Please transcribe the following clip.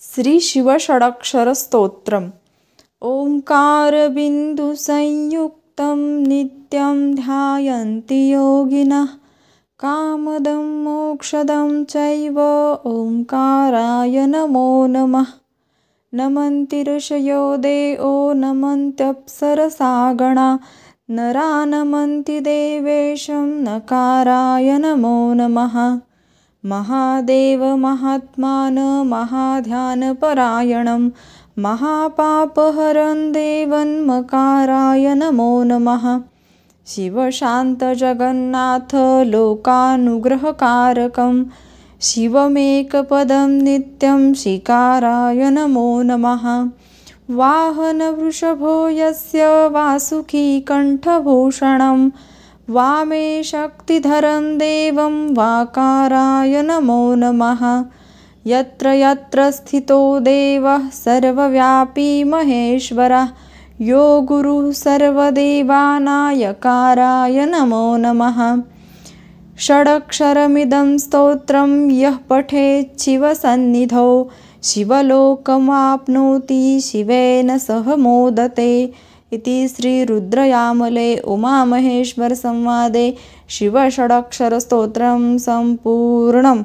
श्रीशिवषडक्षरस्तोत्रम्। ओंकारबिन्दुसंयुक्तं नित्यं ध्यायन्ति योगिनः। कामदं मोक्षदं चैव ओंकाराय नमो नमः। नमन्ति ऋषयो देवो नमन्त्यप्सरसागणा। नरा नमन्ति देवेशं नकाराय नमो नमः। महादेव महात्मान महाध्यानपरायणं महापापहरं देवन्मकाराय नमो नमः। शिवशान्तजगन्नाथ लोकानुग्रहकारकं शिवमेकपदं नित्यं शिकाराय नमो नमः। वाहनवृषभो यस्य वासुकी कण्ठभूषणं वामे शक्तिधरं देवं वाकाराय नमो नमः। यत्र यत्र स्थितो देवः सर्वव्यापी महेश्वरः यो गुरुः सर्वदेवानायकाराय नमो नमः। षडक्षरमिदं स्तोत्रं यः पठेत् शिवसन्निधौ शिवलोकमाप्नोति शिवेन सह मोदते इति श्रीरुद्रयामले उमामहेश्वरसंवादे शिवषडक्षरस्तोत्रं सम्पूर्णम्।